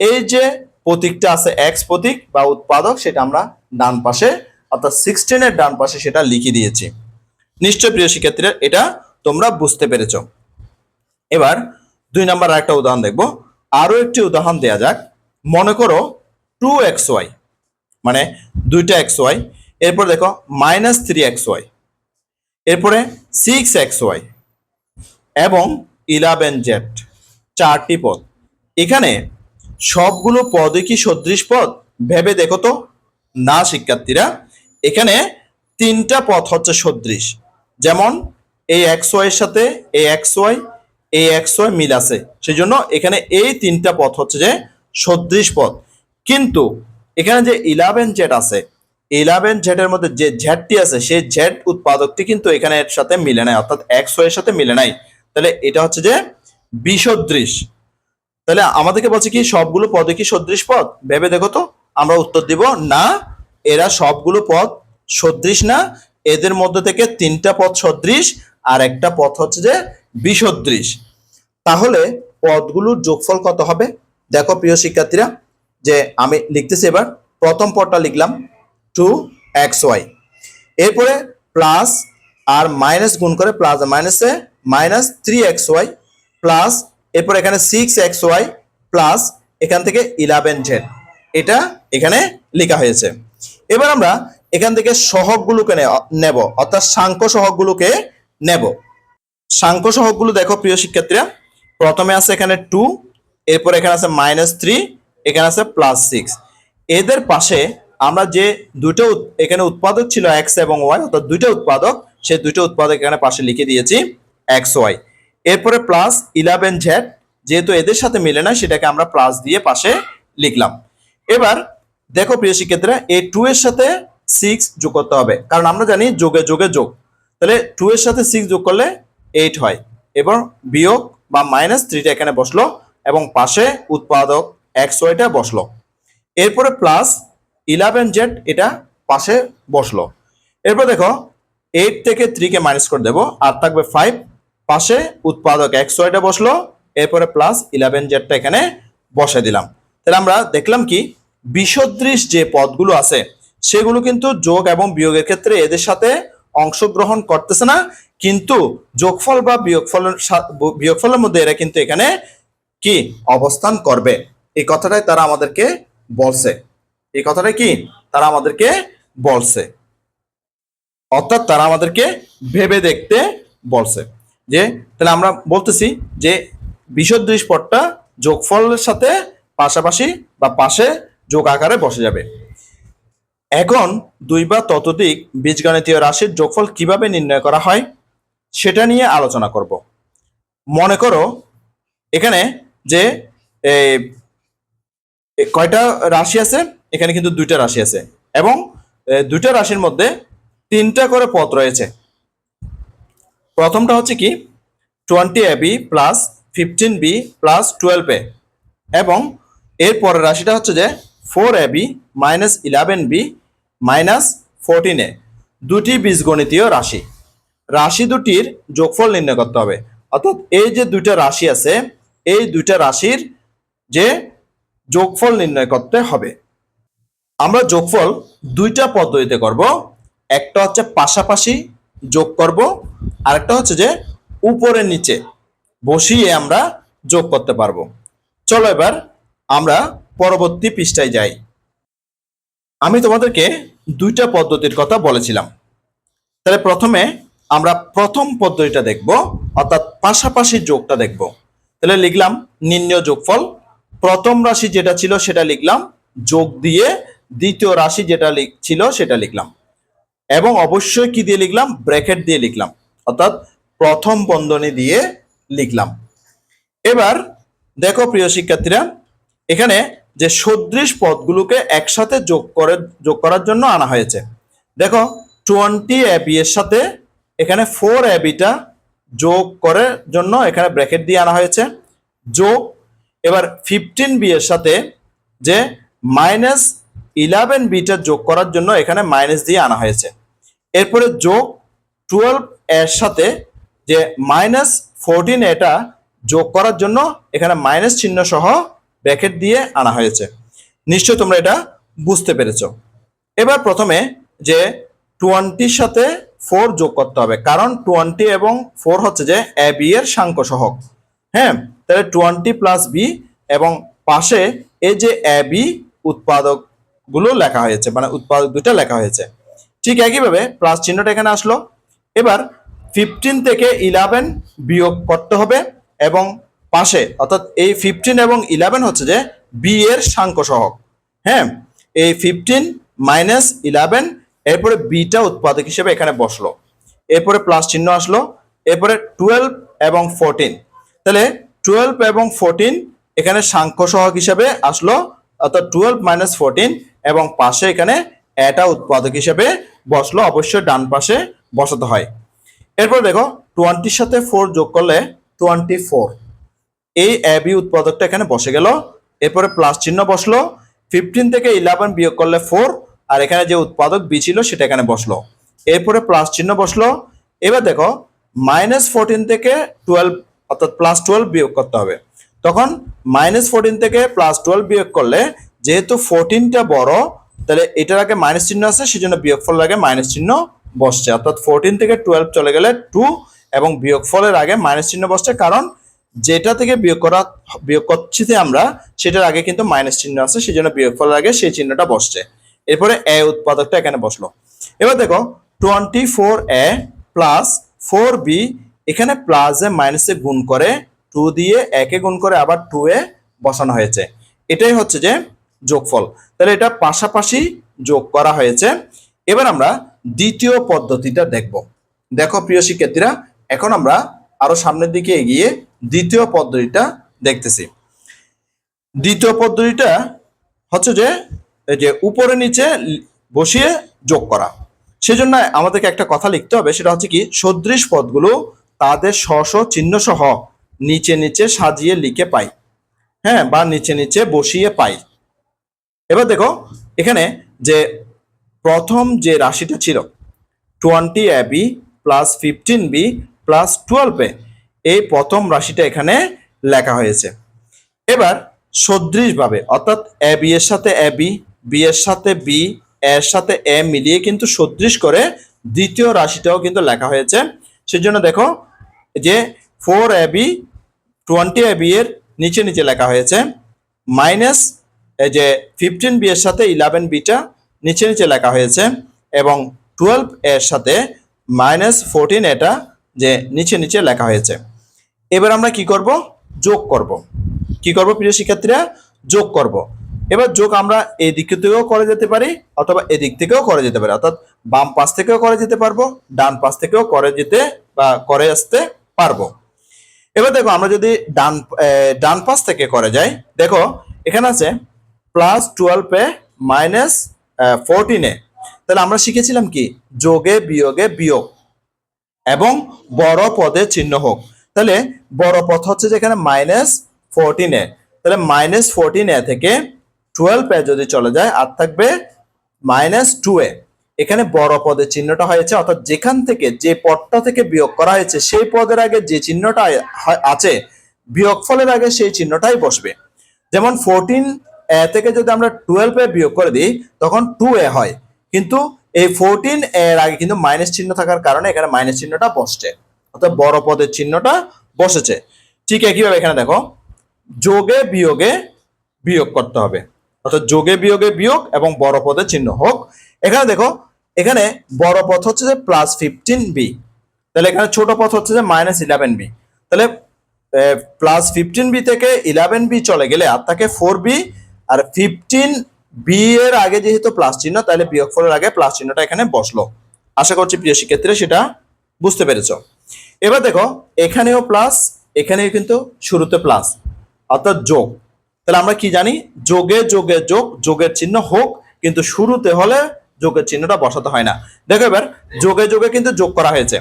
এই যে প্রতীকটা আছে x প্রতীক বা উৎপাদক সেটা আমরা ডান পাশে অর্থাৎ 16 এর ডান পাশে সেটা লিখে দিয়েছি। নিশ্চয় প্রিয় শিক্ষার্থীরা এটা তোমরা বুঝতে পেরেছো। এবার 2 নম্বর আরেকটা উদাহরণ দেখব। আরো একটি উদাহরণ দেয়া যাক। মনে করো 2xy মানে দুইটা xy, এরপর দেখো -3xy, এরপরে 6xy এবং 11z, চারটি পদ। এখানে সবগুলো পদই কি সদৃশ পদ? ভেবে দেখো তো। না শিক্ষার্থীরা, এখানে 3টা পদ হচ্ছে সদৃশ। যেমন এই xy এর সাথে এই xy মিল আছে, সেজন্য এখানে এই 3টা পদ হচ্ছে যে সদৃশ পদ। কিন্তু এখানে যে 11z আছে, 11z এর মধ্যে যে জ্যাডটি আছে সেই জ্যাড উৎপাদকটি কিন্তু এখানে এর সাথে মিলে নাই, অর্থাৎ xy এর সাথে মিলে নাই। তাহলে এটা হচ্ছে যে বিসদৃশ। তাহলে আমাদেরকে বলছে কি সবগুলো পদে কি সদৃশ পদ? ভেবে দেখো তো। আমরা উত্তর দিব না, এরা সবগুলো পদ সদৃশ না। এদের মধ্যে থেকে 3টা পদ সদৃশ আর একটা পদ হচ্ছে যে বিসদৃশ। তাহলে পদগুলোর যোগফল কত হবে? দেখো প্রিয় শিক্ষার্থীরা, যে আমি লিখতেছি এবার। প্রথম পদটা লিখলাম 2xy, এরপরে প্লাস আর মাইনাস গুণ করে প্লাস মাইনাসে -3xy প্লাস, এরপর এখানে 6xy প্লাস এখান থেকে 11z, এটা এখানে লেখা হয়েছে। এবার আমরা এখান থেকে সহগগুলোকে নেব, অর্থাৎ সাংখ্য সহগগুলোকে নেব। সাংখ্য সহগগুলো দেখো প্রিয় শিক্ষার্থীরা, প্রথমে আছে এখানে 2, এরপর এখানে আছে -3, এখানে আছে +6। এদের পাশে আমরা যে দুটো এখানে উৎপাদক ছিল x এবং y, অর্থাৎ দুইটা উৎপাদক, সেই দুইটা উৎপাদক এখানে পাশে লিখে দিয়েছি xy। এরপরে +11z, যেহেতু এদের সাথে মিলে না সেটাকে আমরা প্লাস দিয়ে পাশে লিখলাম। এবার দেখো প্রিয় শিক্ষার্থীরা, এই 2 এর সাথে 6 যোগ করতে হবে, কারণ আমরা জানি যোগে যোগে যোগ। তাহলে 2 এর সাথে 6 যোগ করলে 8 হয়। এবার বিয়োগ বা মাইনাস 3টা এখানে বসলো এবং পাশে উৎপাদক xyটা বসলো। এরপরে প্লাস 11z এটা পাশে বসলো। এরপর দেখো 8 থেকে 3 কে মাইনাস করে দেব, আর থাকবে 5, পাশে উৎপাদক xyটা বসলো। এরপরে প্লাস 11zটা এখানে বসে দিলাম। তাহলে আমরা দেখলাম কি, বিসদৃশ যে পদগুলো আছে সেগুলো কিন্তু যোগ এবং বিয়োগের ক্ষেত্রে এদের সাথে অংশগ্রহণ করতেছে না, কিন্তু যোগফল বা বিয়োগফলের মধ্যে এরা কিন্তু এখানে কি অবস্থান করবে। এই কথাটাই তারা আমাদেরকে বলছে। এই কথাটাই কি তারা আমাদেরকে বলছে, অর্থাৎ তারা আমাদেরকে ভেবে দেখতে বলছে। যে তাহলে আমরা বলতেছি যে বিসদৃশ পদটা যোগফলের সাথে পাশাপাশি বা পাশে যোগ আকারে বসে যাবে। এখন 2 বা ততোধিক বীজগণিতীয় রাশির যোগফল কিভাবে নির্ণয় করা হয় সেটা নিয়ে আলোচনা করব। মনে করো এখানে যে কয়টা রাশি আছে, এখানে কিন্তু 2টা রাশি আছে এবং 2টা রাশির মধ্যে 3টা করে পদ রয়েছে। প্রথমটা হচ্ছে কি 20ab plus 15b plus 12a, এবং এর পরের রাশিটা হচ্ছে যে 4ab minus 11b minus 14a। দুটি বীজগণিতীয় রাশি, রাশি দুটির যোগফল নির্ণয় করতে হবে। অর্থাৎ এই যে 2টা রাশি আছে, এই 2টা রাশির যে যোগফল নির্ণয় করতে হবে। আমরা যোগফল 2টা পদ্ধতিতে করব। একটা হচ্ছে পাশাপাশি যোগ করব, আরেকটা হচ্ছে যে উপরে নিচে বসিয়ে আমরা যোগ করতে পারবো। চলো এবার আমরা পরবর্তী পৃষ্ঠায় যাই। আমি তোমাদেরকে 2টা পদ্ধতির কথা বলেছিলাম। তাহলে প্রথমে আমরা প্রথম পদ্ধতিটা দেখব, অর্থাৎ পাশাপাশি যোগটা দেখব। তাহলে লিখলাম নির্ণয় যোগফল। প্রথম রাশি যেটা ছিল সেটা লিখলাম, যোগ দিয়ে দ্বিতীয় রাশি যেটা ছিল সেটা লিখলাম, এবং অবশ্যই কি দিয়ে লিখলাম, ব্র্যাকেট দিয়ে লিখলাম, অর্থাৎ প্রথম বন্ধনী দিয়ে লিখলাম। এবার দেখো প্রিয় শিক্ষার্থীরা, এখানে যে সদৃশ পদগুলোকে একসাথে যোগ করার জন্য আনা হয়েছে। দেখো 20ab এর সাথে এখানে 4abটা যোগ করার জন্য এখানে ব্র্যাকেট দিয়ে আনা হয়েছে, যোগ। এবার 15b এর সাথে যে মাইনাস 11bটা যোগ করার জন্য এখানে মাইনাস দিয়ে আনা হয়েছে। এরপরে যোগ 12 এর সাথে যে মাইনাস 14 এটা যোগ করার জন্য এখানে মাইনাস চিহ্ন সহ ব্র্যাকেট দিয়ে আনা হয়েছে। নিশ্চয় তোমরা এটা বুঝতে পেরেছো। এবার প্রথমে যে 20 সাথে 4 যোগ করতে হবে, কারণ 20 এবং 4 হচ্ছে যে a b এর সাংখ্য সহগ। হ্যাঁ, তাহলে 20 প্লাস b, এবং পাশে এই যে a b উৎপাদক গুলো লেখা হয়েছে, মানে উৎপাদক দুটো লেখা হয়েছে। ঠিক একইভাবে প্লাস চিহ্নটা এখানে আসলো। এবার 15 থেকে 11 বিয়োগ করতে হবে, এবং পাশে অর্থাৎ এই 15 এবং 11 হচ্ছে যে বি এর সাংখ্য সহগ। হ্যাঁ, এই 15 মাইনাস 11, এরপরে বিটা উৎপাদক হিসেবে এখানে বসলো, এরপরে প্লাস চিহ্ন আসলো, এরপরে 12 এবং 14। তাহলে 12 এবং 14 এখানে সাংখ্য সহগ হিসেবে আসলো, অর্থাৎ 12 মাইনাস 14, এবং পাশে এখানে এটা উৎপাদক হিসেবে বসলো। অবশ্যই ডান পাশে বসাতে হয়। এরপর দেখো 20 সাথে 4 যোগ করলে 24, এই a b উৎপাদকটা এখানে বসে গেল। এরপরে প্লাস চিহ্ন বসলো, 15 থেকে 11 বিয়োগ করলে 4, আর এখানে যে উৎপাদক বি ছিল সেটা এখানে বসলো, এরপরে প্লাস চিহ্ন বসলো। এবার দেখো মাইনাস 14 থেকে 12 অর্থাৎ প্লাস 12 বিয়োগ করতে হবে। তখন মাইনাস 14 থেকে প্লাস 12 বিয়োগ করলে যেহেতু 14টা বড়, তাহলে এটার আগে মাইনাস চিহ্ন আছে, সেজন্য বিয়োগফলের আগে মাইনাস চিহ্ন বসছে, অর্থাৎ 14 থেকে 12 চলে গেলে 2, এবং বিয়োগফলের আগে মাইনাস চিহ্ন বসছে, কারণ যেটা থেকে বিয়োগ করছি যে আমরা সেটার আগে কিন্তু মাইনাস চিহ্ন আছে, সেজন্য বিয়োগফলের আগে সেই চিহ্নটা বসছে। এরপরে এ উৎপাদকটা এখানে বসলো। এবার দেখো 24a প্লাস 4b, এখানে প্লাস এ মাইনাসে গুণ করে 2 দিয়ে একে গুণ করে আবার 2a বসানো হয়েছে। এটাই হচ্ছে যে যোগফল। তাহলে এটা পাশাপাশি যোগ করা হয়েছে। এবার আমরা দ্বিতীয় পদ্ধতিটা দেখব। দেখো প্রিয় শিক্ষার্থীরা, এখন আমরা আরো সামনের দিকে এগিয়ে দ্বিতীয় পদ্ধতিটা দেখতেছি। দ্বিতীয় পদ্ধতিটা হচ্ছে যে এই যে উপরে নিচে বসিয়ে যোগ করা। সেজন্য আমাদেরকে একটা কথা লিখতে হবে, সেটা হচ্ছে কি সদৃশ পদগুলো তাদের স্ব চিহ্ন সহ নিচে নিচে সাজিয়ে লিখে পাই, হ্যাঁ, বা নিচে নিচে বসিয়ে পাই। এবার দেখো এখানে যে প্রথম যে রাশিটা ছিল 20ab plus 15b plus 12a, এই প্রথম রাশিটা এখানে লেখা হয়েছে। এবার সদৃশভাবে অর্থাৎ এ বি এর সাথে এ বি, বি এর সাথে বি, এর সাথে এ মিলিয়ে কিন্তু সদৃশ করে দ্বিতীয় রাশিটাও কিন্তু লেখা হয়েছে। সেজন্য দেখো যে 4ab 20ab এর নিচে নিচে লেখা হয়েছে, মাইনাস এই যে 15b এর সাথে 11bটা নিচে নিচে লেখা হয়েছে, এবং 12 এর সাথে মাইনাস 14 এটা যে নিচে নিচে লেখা হয়েছে। এবার আমরা কি করব? যোগ করব। কি করব প্রিয় শিক্ষার্থীরা? যোগ করব। এবার যোগ আমরা এই দিক থেকেও করে যেতে পারি অথবা এদিক থেকেও করে যেতে পারি, অর্থাৎ বাম পাশ থেকেও করে যেতে পারবো, ডান পাশ থেকেও করে যেতে বা করে আসতে পারবো। এবার দেখো আমরা যদি ডান পাশ থেকে করে যাই, দেখো এখানে আছে প্লাস 12 এ মাইনাস 14 এ, তাহলে আমরা শিখেছিলাম কি যোগে বিয়োগে বিয়োগ এবং বড় পদে চিহ্ন হোক। তাহলে বড় পদ হচ্ছে যেখানে মাইনাস 14 এ, তাহলে মাইনাস 14 এ থেকে 12 এ যদি চলে যায় আর থাকবে মাইনাস 2 এ। এখানে বড় পদের চিহ্নটা হয়েছে, অর্থাৎ যেখান থেকে যে পদটা থেকে বিয়োগ করা হয়েছে সেই পদের আগে যে চিহ্নটা আছে বিয়োগফলের আগে সেই চিহ্নটাই বসবে। যেমন 14 এ থেকে যদি আমরা 12 এ বিয়োগ করে দিই তখন 2a হয়, কিন্তু এই 14 এর আগে কিন্তু মাইনাস চিহ্ন থাকার কারণে এখানে মাইনাস চিহ্নটা বসছে, অর্থাৎ বড় পদের চিহ্নটা বসেছে। ঠিক একইভাবে এখানে দেখো যোগে বিয়োগে বিয়োগ করতে হবে, অর্থাৎ যোগে বিয়োগে বিয়োগ এবং বড় পদের চিহ্ন হোক। এখানে দেখো এখানে বড় পদ হচ্ছে যে প্লাস 15b, তাহলে এখানে ছোট পদ হচ্ছে যে মাইনাস 11b, তাহলে প্লাস 15b থেকে 11b চলে গেলে আর থাকে 4b, আর 15b এর আগে যেহেতু প্লাস চিহ্ন তাহলে বিয়োগফলের আগে প্লাস চিহ্নটা এখানে বসলো। আশা করছি প্রিয় শিক্ষার্থীরা সেটা বুঝতে পেরেছ। এবার দেখো এখানেও প্লাস, এখানেও কিন্তু শুরুতে প্লাস, অর্থাৎ যোগ। তাহলে আমরা কি জানি যোগে যোগে যোগ, যোগের চিহ্ন হোক কিন্তু শুরুতে হলে যোগের চিহ্নটা বসাতে হয় না। দেখো এবার যোগে যোগে কিন্তু যোগ করা হয়েছে,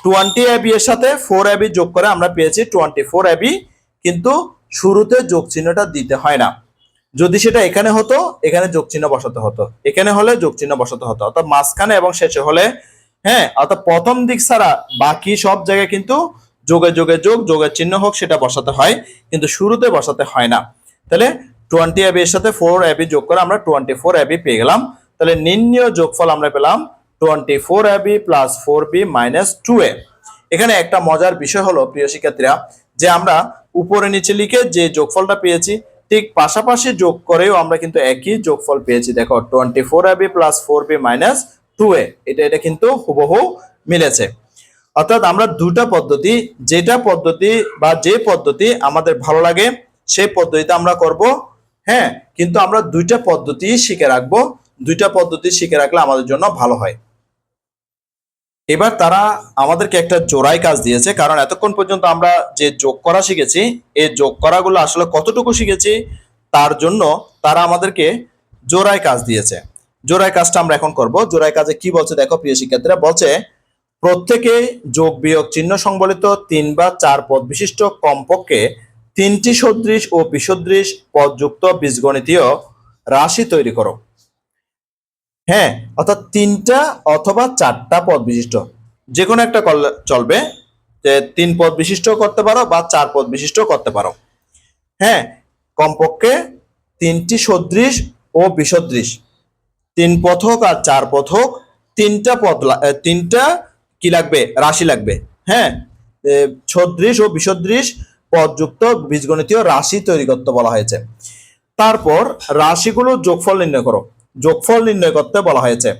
20ab এর সাথে 4ab যোগ করে আমরা পেয়েছি 24ab, কিন্তু শুরুতে যোগ চিহ্নটা দিতে হয় না। যদি সেটা এখানে হতো এখানে যোগ চিহ্ন বসাতে হতো, এখানে হলে যোগ চিহ্ন বসাতে হতো, অর্থাৎ মাঝখানে এবং শেষে হলে, হ্যাঁ, অর্থাৎ প্রথম দিক ছাড়া বাকি সব জায়গায় কিন্তু যোগে যোগে যোগ, যোগের চিহ্ন হোক সেটা বসাতে হয়, কিন্তু শুরুতে বসাতে হয় না। তাহলে 20ab এর সাথে 4ab যোগ করে আমরা 24ab পেয়ে গেলাম। তাহলে নির্ণয় যোগফল আমরা পেলাম 24ab plus 4b minus 2a। এখানে একটা মজার বিষয় হলো প্রিয় শিক্ষার্থীরা, যে আমরা উপরে নিচে লিখে যে যোগফলটা পেয়েছি ঠিক পাশাপাশি যোগ করেও আমরা কিন্তু একই যোগফল পেয়েছি। দেখো 24ab plus 4b minus 2a, এটা কিন্তু হুবহু মিলেছে। অর্থাৎ আমরা দুটা পদ্ধতি, যেটা পদ্ধতি বা যে পদ্ধতি আমাদের ভালো লাগে সেই পদ্ধতিতে আমরা করব, হ্যাঁ, কিন্তু আমরা দুইটা পদ্ধতি শিখে রাখবো, দুইটা পদ্ধতি শিখে রাখলে আমাদের জন্য ভালো হয়। এবার তারা আমাদেরকে একটা জোড়াই কাজ দিয়েছে, কারণ এতক্ষণ পর্যন্ত আমরা যে যোগ করা শিখেছি এই যোগ করাগুলো আসলে কতটুকু শিখেছি তার জন্য তারা আমাদেরকে জোড়াই কাজ দিয়েছে। জোড়াই কাজটা আমরা এখন করব। জোড়াই কাজে কি বলছে দেখো প্রিয় শিক্ষার্থীরা, বলছে প্রত্যেকে যোগ বিয়োগ চিহ্ন সংবলিত 3 বা 4 পদ বিশিষ্ট কমপক্ষে 3টি সদৃশ ও বিসদৃশ পদযুক্ত বীজগণিতীয় রাশি তৈরি করো। হ্যাঁ, অর্থাৎ 3টা অথবা 4টা পদ বিশিষ্ট যে কোনো একটা করলে চলবে, যে 3 পদ বিশিষ্ট করতে পারো বা 4 পদ বিশিষ্ট করতে পারো। হ্যাঁ, কমপক্ষে 3টি সদৃশ ও বিসদৃশ, 3 পদ হোক আর 4 পদ হোক, 3টা কি লাগবে? রাশি লাগবে। হ্যাঁ, সদৃশ ও বিসদৃশ পদযুক্ত বীজগণিতীয় রাশি তৈরি করতে বলা হয়েছে। তারপর রাশিগুলো যোগফল নির্ণয় করো, যোগফল নির্ণয় করতে বলা হয়েছে।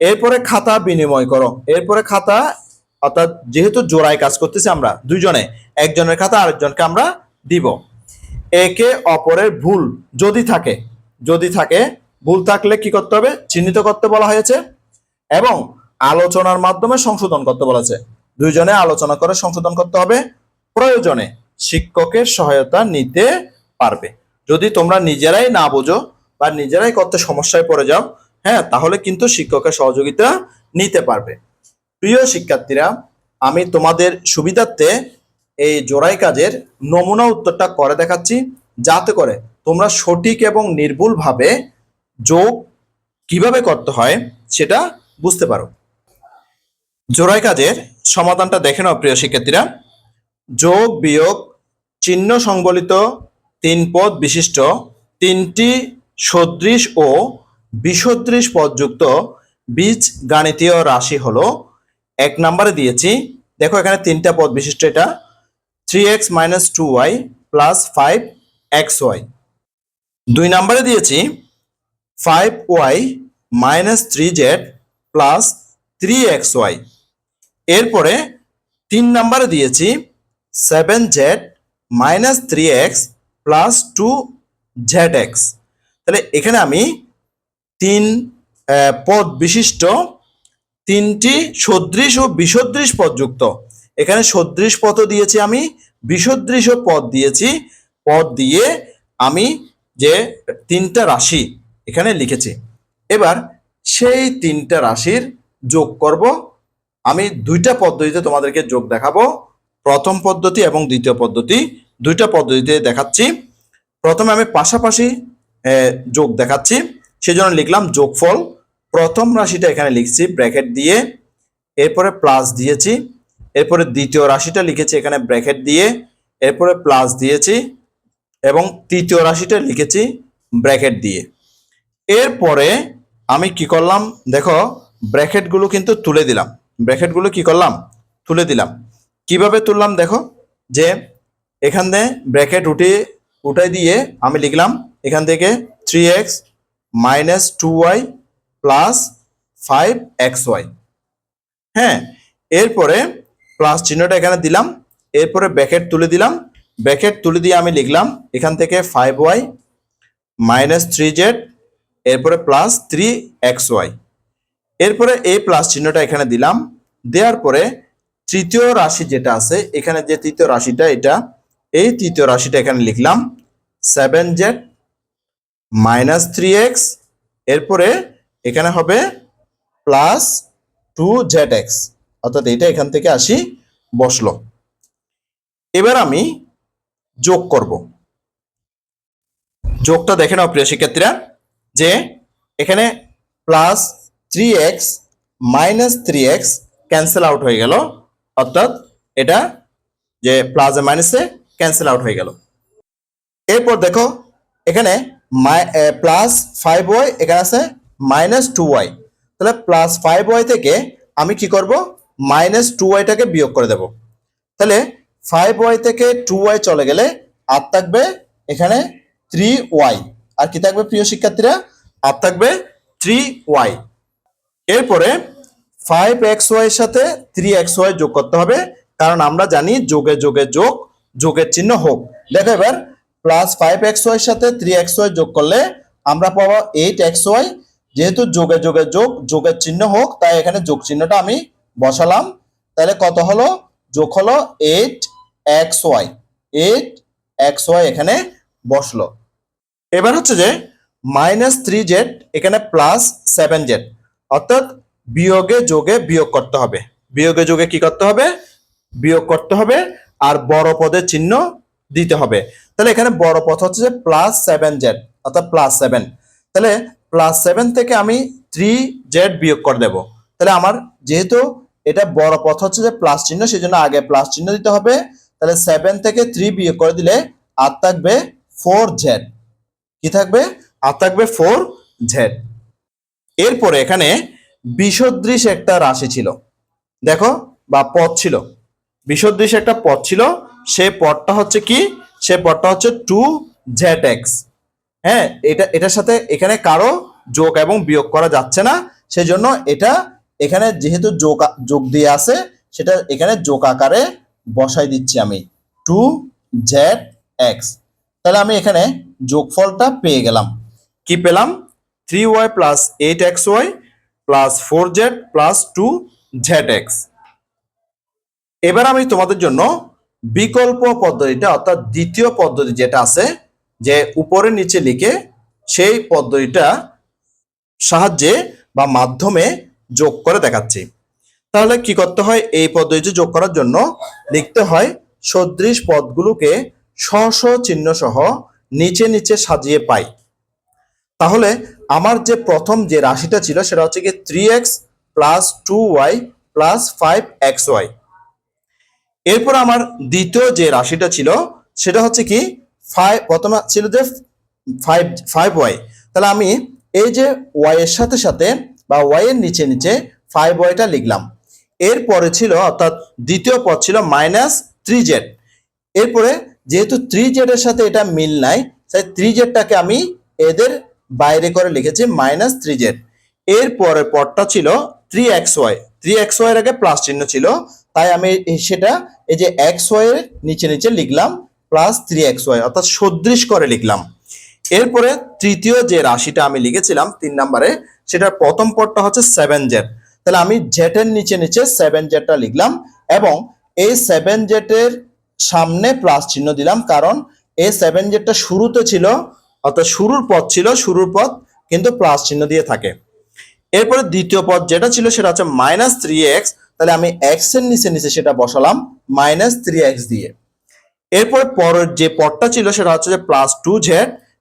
এরপরে খাতা বিনিময় করো, এরপরে খাতা, অর্থাৎ যেহেতু জোড়ায় কাজ করতেছি আমরা দুইজনে, একজনের খাতা আরেকজনকে আমরা দিব। একে অপরের ভুল যদি থাকে ভুল থাকলে কি করতে হবে? চিহ্নিত করতে বলা হয়েছে এবং আলোচনার মাধ্যমে সংশোধন করতে বলেছে। দুইজনে আলোচনা করে সংশোধন করতে হবে, প্রয়োজনে শিক্ষকের সহায়তা নিতে পারবে। যদি তোমরা নিজেরাই না বোঝো বা নিজেরাই করতে সমস্যায় পড়ে যাও, হ্যাঁ, তাহলে কিন্তু শিক্ষকের সহযোগিতা নিতে পারবে। প্রিয় শিক্ষার্থীরা, আমি তোমাদের সুবিধার্থে এই জোড়াই কাজের নমুনা উত্তরটা করে দেখাচ্ছি, যাতে করে তোমরা সঠিক এবং নির্ভুলভাবে যোগ কিভাবে করতে হয় সেটা বুঝতে পারো। জোড়াই কাজের সমাধানটা দেখে নাও প্রিয় শিক্ষার্থীরা। যোগ বিয়োগ চিহ্ন সংবলিত 3 পদ বিশিষ্ট 3টি সদৃশ ও বিসদৃশ পদযুক্ত বীজগাণিতীয় রাশি হলো, 1 নম্বরে দিয়েছি, দেখো এখানে 3টা পদ বিশিষ্ট, এটা 3x - 2y + 5xy। 2 নম্বরে দিয়েছি 5y - 3z + 3xy। এরপরে 3 নম্বরে দিয়েছি 7z - 3x + 2zx। তাহলে এখানে আমি 3 পদ বিশিষ্ট 3টি সদৃশ ও বিসদৃশ পদযুক্ত, এখানে সদৃশ পদও দিয়েছি আমি, বিসদৃশ পদ দিয়েছি, পদ দিয়ে আমি যে 3টা রাশি এখানে লিখেছি। এবার সেই 3টা রাশির যোগ করব। আমি 2টা পদ্ধতিতে তোমাদেরকে যোগ দেখাবো, প্রথম পদ্ধতি এবং দ্বিতীয় পদ্ধতি, 2টা পদ্ধতিতে দেখাচ্ছি। প্রথমে আমি পাশাপাশি যোগ দেখাচ্ছি, সেজন্য লিখলাম যোগফল। প্রথম রাশিটা এখানে লিখছি ব্র্যাকেট দিয়ে, এরপরে প্লাস দিয়েছি, এরপরে দ্বিতীয় রাশিটা লিখেছি এখানে ব্র্যাকেট দিয়ে, এরপরে প্লাস দিয়েছি এবং তৃতীয় রাশিটা লিখেছি ব্র্যাকেট দিয়ে। এরপরে আমি কি করলাম, দেখো ব্র্যাকেটগুলো কিন্তু তুলে দিলাম, ব্র্যাকেটগুলো কি করলাম, তুলে দিলাম। কিভাবে তুললাম দেখো, যে এখান থেকে ব্র্যাকেট উঠাই দিয়ে আমি লিখলাম এখান থেকে 3x - 2y + 5xy। হ্যাঁ, এরপরে প্লাস চিহ্নটা এখানে দিলাম, এরপরে ব্র্যাকেট তুলে দিলাম, ব্র্যাকেট তুলে দিয়ে আমি লিখলাম এখান থেকে 5y - 3z, এরপরে প্লাস 3xy। এরপরে এই প্লাস চিহ্নটা এখানে দিলাম, দেওয়ার পরে তৃতীয় রাশি যেটা আছে এখানে, যে তৃতীয় রাশিটা এটা, এই তৃতীয় রাশিটা এখানে লিখলাম 7z - 3x, এরপরে এখানে হবে প্লাস 2zx, অর্থাৎ এটা এখান থেকে আসি বসলো। এবার আমি যোগ করব। যোগটা দেখে নাও প্রিয় শিক্ষার্থীরা, যে এখানে plus 3x - 3x cancel out হয়ে গেল, অর্থাৎ এটা যে প্লাসে মাইনাসে ক্যান্সেল আউট হয়ে গেল। এরপর দেখো এখানে প্লাস 5y, এখানে আছে -2y, তাহলে প্লাস 5y থেকে আমি কি করব, -2yটাকে বিয়োগ করে দেব। তাহলে 5y থেকে 2y চলে গেলে আর থাকবে এখানে 3y, আর কি থাকবে প্রিয় শিক্ষার্থীরা, আর থাকবে 3y। এরপরে 5xy এর সাথে 3xy যোগ করতে হবে, কারণ আমরা জানি যোগে যোগে যোগ, যোগের চিহ্ন হোক। দেখো এবার প্লাস 5xy এর সাথে 3xy যোগ করলে আমরা পাবো 8xy, যেহেতু যোগে যোগে যোগ, যোগের চিহ্ন হোক, তাই এখানে যোগ চিহ্নটা আমি বসালাম। তাহলে কত হলো, যোগ হলো 8xy, 8xy এখানে বসলো। এবার হচ্ছে যে -3z এখানে প্লাস 7z, অর্থাৎ বিয়োগে যোগে বিয়োগ করতে হবে, বিয়োগে যোগে কি করতে হবে, বিয়োগ করতে হবে, আর বড় পদের চিহ্ন দিতে হবে। তাহলে এখানে বড় পদ হচ্ছে যে +7z, অর্থাৎ +7। তাহলে +7 থেকে আমি 3z বিয়োগ করে দেব। তাহলে আমার যেহেতু এটা বড় পদ হচ্ছে যে প্লাস চিহ্ন, সেজন্য আগে প্লাস চিহ্ন দিতে হবে। তাহলে 7 থেকে 3 বিয়োগ করে দিলে আর থাকবে 4z, কি থাকবে, আর থাকবে 4z। এরপরে এখানে বিসদৃশ একটা রাশি ছিল, দেখো, বা পদ ছিল, বিসদৃশ একটা পদ ছিল, সেই পদটা হচ্ছে কি, সেই পদটা হচ্ছে 2zx। হ্যাঁ, এটার সাথে এখানে কারো যোগ এবং বিয়োগ করা যাচ্ছে না, সেজন্য এটা এখানে যেহেতু যোগ দিয়ে আছে, সেটা এখানে যোগ আকারে বসাই দিচ্ছি আমি 2zx। তাহলে আমি এখানে যোগফলটা পেয়ে গেলাম, কি পেলাম, 3y + 8xy + 4z + 2zx। এবার আমি তোমাদের জন্য বিকল্প পদ্ধতিটা, অর্থাৎ দ্বিতীয় পদ্ধতি যেটা আছে, যে উপরে নিচে লিখে সেই পদ্ধতিটা সাহায্যে বা মাধ্যমে যোগ করে দেখাচ্ছি। তাহলে কি করতে হয়? এই পদ্ধতিতে যোগ করার জন্য লিখতে হয় সদৃশ পদগুলোকে স্ব স্ব চিহ্ন সহ নিচে নিচে সাজিয়ে পাই। তাহলে আমার যে প্রথম যে রাশিটা ছিল সেটা হচ্ছে কি 3x plus 2y plus 5xy। এরপর আমার দ্বিতীয় যে রাশিটা ছিল সেটা হচ্ছে কি 5, প্রথমে ছিল যে 5y। তাহলে আমি এই যে y এর সাথে সাথে বা y এর নিচে নিচে 5yটা লিখলাম। এরপরে ছিল অর্থাৎ দ্বিতীয় পদ ছিল মাইনাস 3z। এরপরে যেহেতু 3z এর সাথে এটা মিল নাই, তাই 3zটাকে আমি এদের বাইরে করে লিখেছি মাইনাস 3z। এর পরের পদটা ছিল 3xy। 3xy এর আগে প্লাস চিহ্ন ছিল, তাই আমি সেটা এই যে xy এর নিচে নিচে লিখলাম প্লাস 3xy, অর্থাৎ সদৃশ করে লিখলাম। এরপরে তৃতীয় যে রাশিটা আমি লিখেছিলাম 3 নম্বরে, সেটার প্রথম পদটা হচ্ছে 7z। তাহলে আমি z এর নিচে নিচে 7zটা লিখলাম এবং এই 7z এর সামনে প্লাস চিহ্ন দিলাম, কারণ এই 7zটা শুরুতে ছিল, অর্থাৎ শুরুর পদ ছিল, শুরুর পদ কিন্তু প্লাস চিহ্ন দিয়ে থাকে। এরপরে দ্বিতীয় পদ যেটা ছিল সেটা হচ্ছে মাইনাস 3x। তাহলে আমি x এর নিচে নিচে সেটা বসালাম মাইনাস 3x দিয়ে। এরপর পরের যে পদটা ছিল সেটা হচ্ছে যে প্লাস 2z।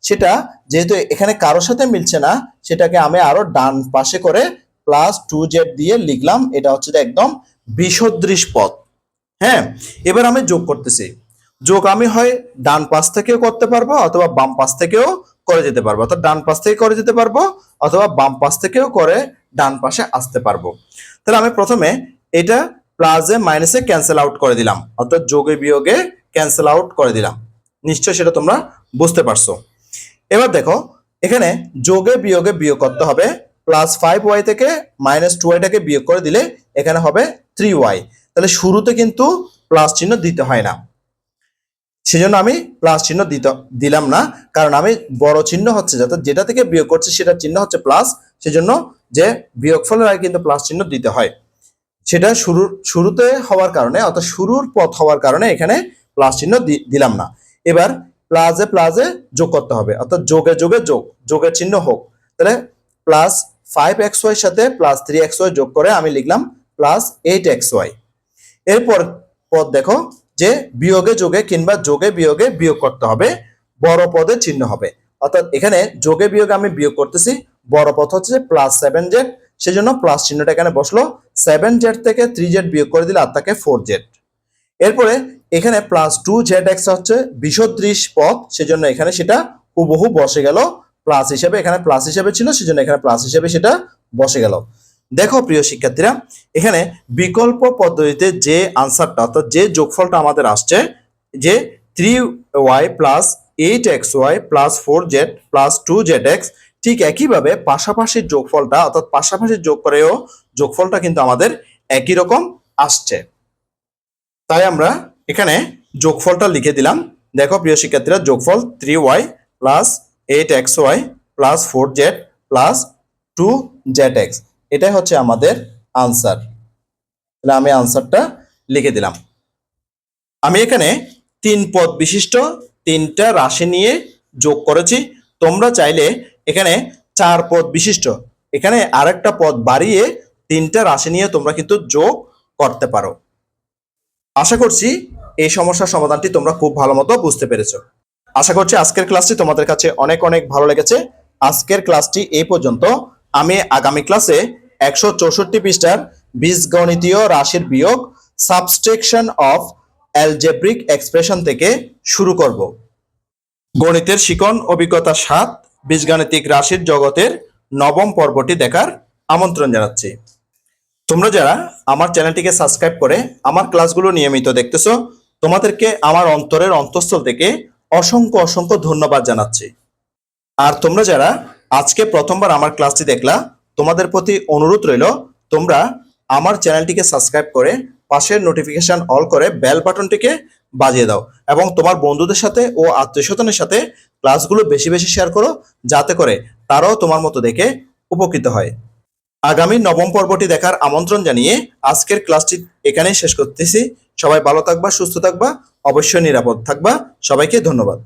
সেটা যেহেতু এখানে কারোর সাথে মিলছে না, সেটাকে আমি আরো ডান পাশে করে প্লাস 2z দিয়ে লিখলাম। এটা হচ্ছে যে একদম বিসদৃশ পদ। হ্যাঁ, এবার আমি যোগ করতেছি। যোগ আমি হয় ডান পাশ থেকেও করতে পারবো অথবা বাম পাশ থেকেও করে যেতে পারবো, অর্থাৎ ডান পাশ থেকে করে যেতে পারবো অথবা বাম পাশ থেকেও করে ডান পাশে আসতে পারবো। তাহলে আমি প্রথমে এটা প্লাসে মাইনাসে ক্যান্সেল আউট করে দিলাম, অর্থাৎ যোগে বিয়োগে ক্যান্সেল আউট করে দিলাম। নিশ্চয় সেটা তোমরা বুঝতে পারছো। এবার দেখো এখানে যোগে বিয়োগে বিয়োগ করতে হবে। প্লাস 5y থেকে মাইনাস 2yটাকে বিয়োগ করে দিলে এখানে হবে 3y। তাহলে শুরুতে কিন্তু প্লাস চিহ্ন দিতে হয় না, সেজন্য আমি প্লাস চিহ্ন দিলাম না, কারণ আমি বড় চিহ্ন হচ্ছে যাতে যেটা থেকে বিয়োগ করছি সেটার চিহ্ন হচ্ছে প্লাস, সেজন্য যে বিয়োগফলের আগে কিন্তু প্লাস চিহ্ন দিতে হয়। সেটা শুরুতে হওয়ার কারণে, অর্থাৎ শুরুর পথ হওয়ার কারণে এখানে প্লাস চিহ্ন দিলাম না। এবার প্লাসে প্লাসে যোগ করতে হবে, অর্থাৎ যোগে যোগে যোগ, যোগের চিহ্ন হোক। তাহলে প্লাস 5xy সাথে প্লাস 3xy যোগ করে আমি লিখলাম প্লাস 8xy। এরপর পদ দেখো যে বিয়োগে যোগে কিংবা যোগে বিয়োগে বিয়োগ করতে হবে, বড় পদের চিহ্ন হবে। অর্থাৎ এখানে যোগে বিয়োগে আমি বিয়োগ করতেছি, বড় পদ হচ্ছে প্লাস 7z, সেজন্য প্লাস চিহ্নটা এখানে বসলো। 7z থেকে 3z বিয়োগ করে দিলে আর থাকে 4z। এরপরে এখানে প্লাস 2zx হচ্ছে বিসদৃশ পদ, সেজন্য এখানে সেটা হুবহু বসে গেল প্লাস হিসেবে। এখানে প্লাস হিসেবে ছিল, সেজন্য এখানে প্লাস হিসেবে সেটা বসে গেল। দেখো প্রিয় শিক্ষার্থীরা, এখানে বিকল্প পদ্ধতিতে যে আনসারটা, অর্থাৎ যে যোগফলটা আমাদের আসছে, যে 3y plus 8xy plus 4z plus 2zx, ঠিক একইভাবে পাশাপাশি যোগফলটা, অর্থাৎ পাশাপাশি যোগ করেও যোগফলটা কিন্তু আমাদের একই রকম আসছে। তাই আমরা এখানে যোগফলটা লিখে দিলাম। দেখো প্রিয় শিক্ষার্থীরা, যোগফল 3y plus 8xy plus 4z plus 2zx, এটাই হচ্ছে আমাদের আনসার। তাহলে আমি আনসারটা লিখে দিলাম। আমি এখানে 3 পদ বিশিষ্ট 3টা রাশি নিয়ে যোগ করেছি। তোমরা চাইলে এখানে 4 পদ বিশিষ্ট, এখানে আরেকটা পদ বাড়িয়ে 3টা রাশি নিয়ে তোমরা কিন্তু যোগ করতে পারো। আশা করছি এই সমস্যার সমাধানটি তোমরা খুব ভালো মতো বুঝতে পেরেছো। আশা করছি আজকের ক্লাসটি তোমাদের কাছে অনেক অনেক ভালো লেগেছে। আজকের ক্লাসটি এই পর্যন্ত। আমি আগামী ক্লাসে 164 পৃষ্ঠার বীজগণিতীয় রাশির বিয়োগ, সাবট্রাকশন অফ অ্যালজেব্রিক এক্সপ্রেশন থেকে শুরু করব। গণিতের শিকন অভিজ্ঞতা 7 বীজগাণিতিক রাশির জগতের 9ম পর্বটি দেখার আমন্ত্রণ জানাচ্ছি। তোমরা যারা আমার চ্যানেলটিকে সাবস্ক্রাইব করে আমার ক্লাসগুলো নিয়মিত দেখতেছো, তোমাদেরকে আমার অন্তরের অন্তঃস্থল থেকে অসংখ্য অসংখ্য ধন্যবাদ জানাচ্ছি। আর তোমরা যারা আজকে প্রথমবার আমার ক্লাসটি দেখলা, তোমাদের প্রতি অনুরোধ রইল তোমরা আমার চ্যানেলটিকে সাবস্ক্রাইব করে পাশের নোটিফিকেশন অল করে বেল বাটনটিকে বাজিয়ে দাও এবং তোমার বন্ধুদের সাথে ও আত্মীয়স্বজনের সাথে ক্লাসগুলো বেশি বেশি শেয়ার করো, যাতে করে তারাও তোমার মতো দেখে উপকৃত হয়। আগামী 9ম পর্বটি দেখার আমন্ত্রণ জানিয়ে আজকের ক্লাসটি এখানেই শেষ করতেছি। সবাই ভালো থাকবা, সুস্থ থাকবা, অবশ্যই নিরাপদ থাকবা। সবাইকে ধন্যবাদ।